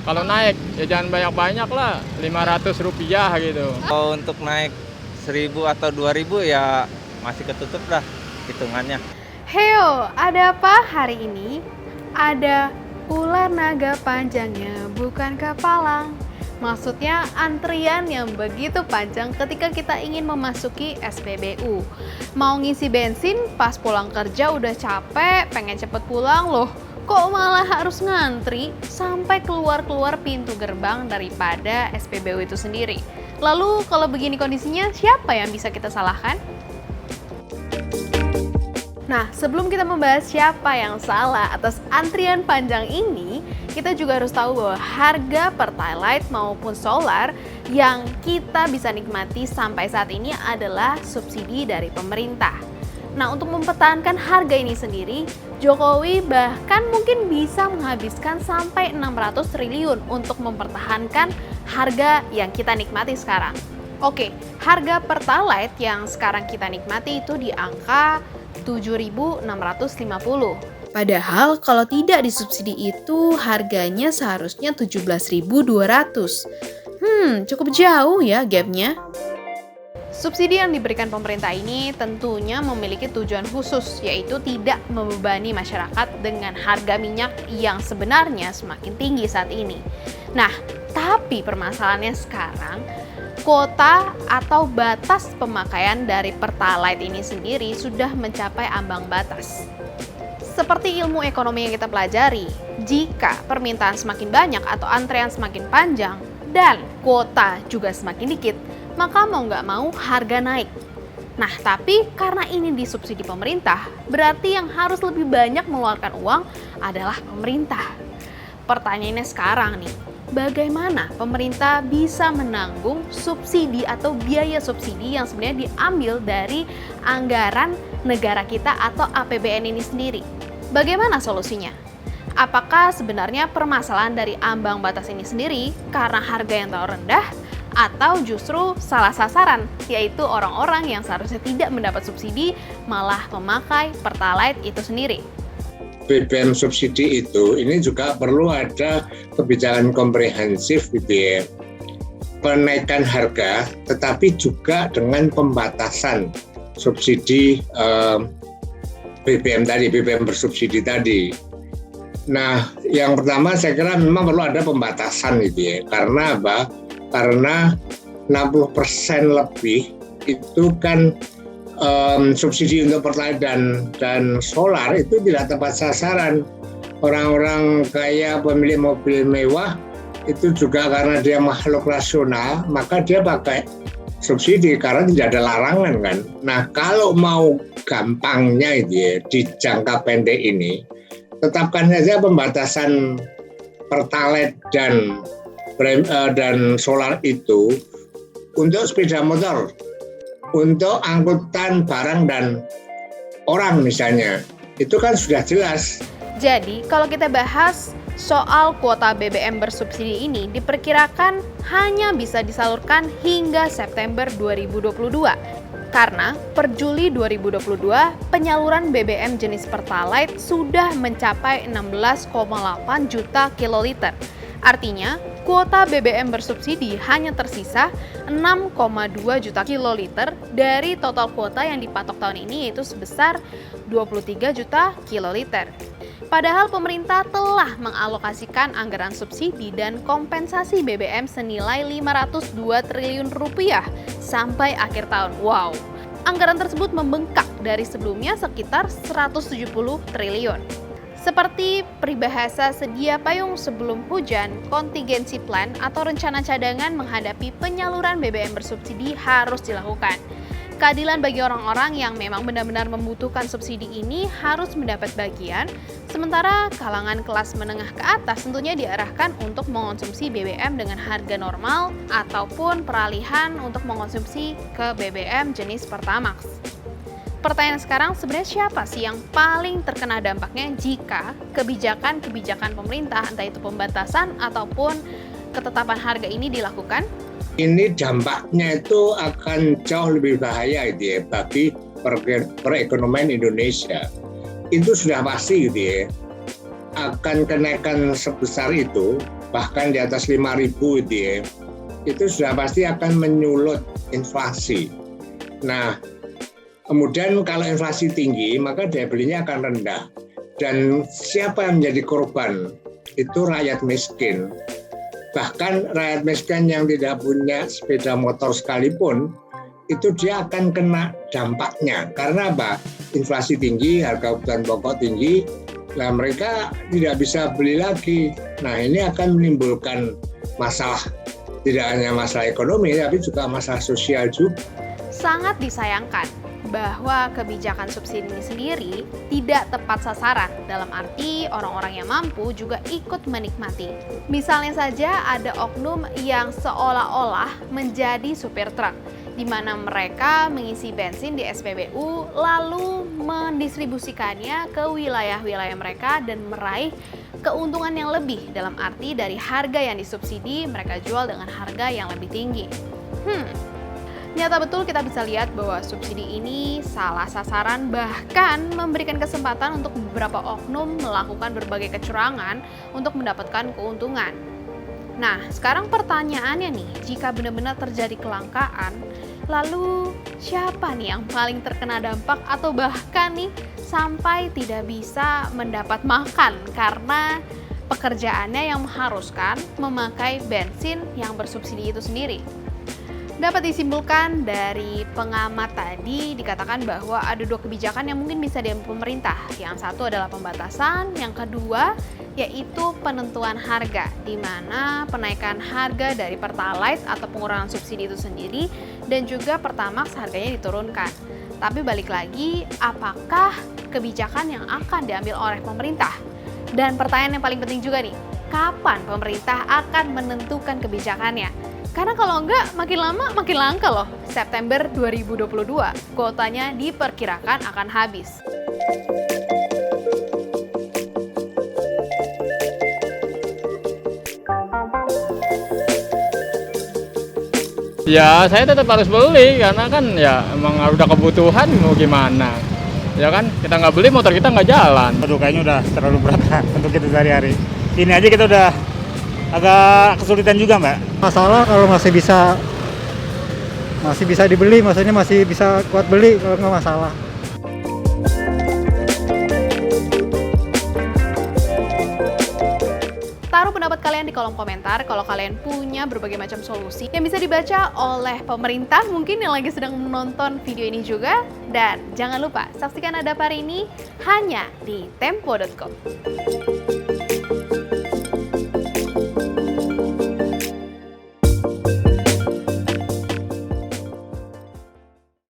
Kalau naik ya jangan banyak-banyak lah, Rp500 gitu. Kalau untuk naik 1.000 atau 2.000 ya masih ketutup lah hitungannya. Heo, ada apa hari ini? Ada ular naga panjangnya, bukan kepalang. Maksudnya antrian yang begitu panjang ketika kita ingin memasuki SPBU. Mau ngisi bensin, pas pulang kerja udah capek, pengen cepet pulang loh. Kok malah harus ngantri sampai keluar-keluar pintu gerbang daripada SPBU itu sendiri. Lalu kalau begini kondisinya, siapa yang bisa kita salahkan? Nah, sebelum kita membahas siapa yang salah atas antrian panjang ini, kita juga harus tahu bahwa harga Pertalite maupun solar yang kita bisa nikmati sampai saat ini adalah subsidi dari pemerintah. Nah, untuk mempertahankan harga ini sendiri, Jokowi bahkan mungkin bisa menghabiskan sampai 600 triliun untuk mempertahankan harga yang kita nikmati sekarang. Oke, harga Pertalite yang sekarang kita nikmati itu di angka 7.650. Padahal kalau tidak disubsidi itu harganya seharusnya 17.200. Cukup jauh ya gapnya. Subsidi yang diberikan pemerintah ini tentunya memiliki tujuan khusus, yaitu tidak membebani masyarakat dengan harga minyak yang sebenarnya semakin tinggi saat ini. Nah, tapi permasalahannya sekarang, kuota atau batas pemakaian dari Pertalite ini sendiri sudah mencapai ambang batas. Seperti ilmu ekonomi yang kita pelajari, jika permintaan semakin banyak atau antrean semakin panjang dan kuota juga semakin dikit, maka mau nggak mau harga naik. Nah, tapi karena ini disubsidi pemerintah, berarti yang harus lebih banyak mengeluarkan uang adalah pemerintah. Pertanyaannya sekarang nih, bagaimana pemerintah bisa menanggung subsidi atau biaya subsidi yang sebenarnya diambil dari anggaran negara kita atau APBN ini sendiri? Bagaimana solusinya? Apakah sebenarnya permasalahan dari ambang batas ini sendiri karena harga yang terlalu rendah, atau justru salah sasaran, yaitu orang-orang yang seharusnya tidak mendapat subsidi malah memakai Pertalite itu sendiri? BBM subsidi itu ini juga perlu ada kebijakan komprehensif gitu ya. Penaikan harga tetapi juga dengan pembatasan subsidi BBM tadi, BBM bersubsidi tadi. Nah, yang pertama saya kira memang perlu ada pembatasan gitu ya. Karena apa? Karena 60% lebih itu kan subsidi untuk Pertalite dan solar itu tidak tepat sasaran. Orang-orang kaya pemilik mobil mewah itu juga karena dia makhluk rasional, maka dia pakai subsidi karena tidak ada larangan kan. Nah, kalau mau gampangnya itu ya, di jangka pendek ini, tetapkan saja pembatasan Pertalite dan solar itu untuk sepeda motor, untuk angkutan barang dan orang misalnya, itu kan sudah jelas. Jadi, kalau kita bahas soal kuota BBM bersubsidi ini diperkirakan hanya bisa disalurkan hingga September 2022. Karena per Juli 2022, penyaluran BBM jenis Pertalite sudah mencapai 16,8 juta kiloliter. Artinya, kuota BBM bersubsidi hanya tersisa 6,2 juta kiloliter dari total kuota yang dipatok tahun ini, yaitu sebesar 23 juta kiloliter. Padahal pemerintah telah mengalokasikan anggaran subsidi dan kompensasi BBM senilai 502 triliun rupiah sampai akhir tahun. Wow, anggaran tersebut membengkak dari sebelumnya sekitar 170 triliun. Seperti peribahasa sedia payung sebelum hujan, contingency plan atau rencana cadangan menghadapi penyaluran BBM bersubsidi harus dilakukan. Keadilan bagi orang-orang yang memang benar-benar membutuhkan subsidi ini harus mendapat bagian, sementara kalangan kelas menengah ke atas tentunya diarahkan untuk mengonsumsi BBM dengan harga normal ataupun peralihan untuk mengonsumsi ke BBM jenis Pertamax. Pertanyaan sekarang, sebenarnya siapa sih yang paling terkena dampaknya jika kebijakan-kebijakan pemerintah, entah itu pembatasan ataupun ketetapan harga ini dilakukan? Ini dampaknya itu akan jauh lebih bahaya gitu ya, bagi perekonomian Indonesia. Itu sudah pasti gitu ya, akan kenaikan sebesar itu bahkan di atas 5.000 gitu ya, itu sudah pasti akan menyulut inflasi. Nah, kemudian kalau inflasi tinggi, maka daya belinya akan rendah. Dan siapa yang menjadi korban? Itu rakyat miskin. Bahkan rakyat miskin yang tidak punya sepeda motor sekalipun, itu dia akan kena dampaknya. Karena apa? Inflasi tinggi, harga kebutuhan pokok tinggi, nah mereka tidak bisa beli lagi. Nah, ini akan menimbulkan masalah, tidak hanya masalah ekonomi, tapi juga masalah sosial juga. Sangat disayangkan bahwa kebijakan subsidi ini sendiri tidak tepat sasaran, dalam arti orang-orang yang mampu juga ikut menikmati. Misalnya saja ada oknum yang seolah-olah menjadi supir truk, di mana mereka mengisi bensin di SPBU lalu mendistribusikannya ke wilayah-wilayah mereka dan meraih keuntungan yang lebih, dalam arti dari harga yang disubsidi mereka jual dengan harga yang lebih tinggi. Nyata betul kita bisa lihat bahwa subsidi ini salah sasaran, bahkan memberikan kesempatan untuk beberapa oknum melakukan berbagai kecurangan untuk mendapatkan keuntungan. Nah, sekarang pertanyaannya nih, jika benar-benar terjadi kelangkaan, lalu siapa nih yang paling terkena dampak atau bahkan nih sampai tidak bisa mendapat makan karena pekerjaannya yang mengharuskan memakai bensin yang bersubsidi itu sendiri? Dapat disimpulkan dari pengamat tadi, dikatakan bahwa ada dua kebijakan yang mungkin bisa diambil pemerintah. Yang satu adalah pembatasan, yang kedua yaitu penentuan harga, di mana penaikan harga dari Pertalite atau pengurangan subsidi itu sendiri dan juga Pertamax harganya diturunkan. Tapi balik lagi, apakah kebijakan yang akan diambil oleh pemerintah? Dan pertanyaan yang paling penting juga nih, kapan pemerintah akan menentukan kebijakannya? Karena kalau enggak, makin lama makin langka loh. September 2022, kuotanya diperkirakan akan habis. Ya, saya tetap harus beli karena kan ya emang udah kebutuhan, mau gimana. Ya kan, kita nggak beli motor kita nggak jalan. Aduh, kayaknya udah terlalu berat untuk kita sehari-hari. Ini aja kita udah agak kesulitan juga, Mbak. Masalah kalau masih bisa dibeli, maksudnya masih bisa kuat beli kalau nggak masalah. Taruh pendapat kalian di kolom komentar kalau kalian punya berbagai macam solusi yang bisa dibaca oleh pemerintah mungkin yang lagi sedang menonton video ini juga. Dan jangan lupa saksikan Adap hari ini hanya di tempo.com.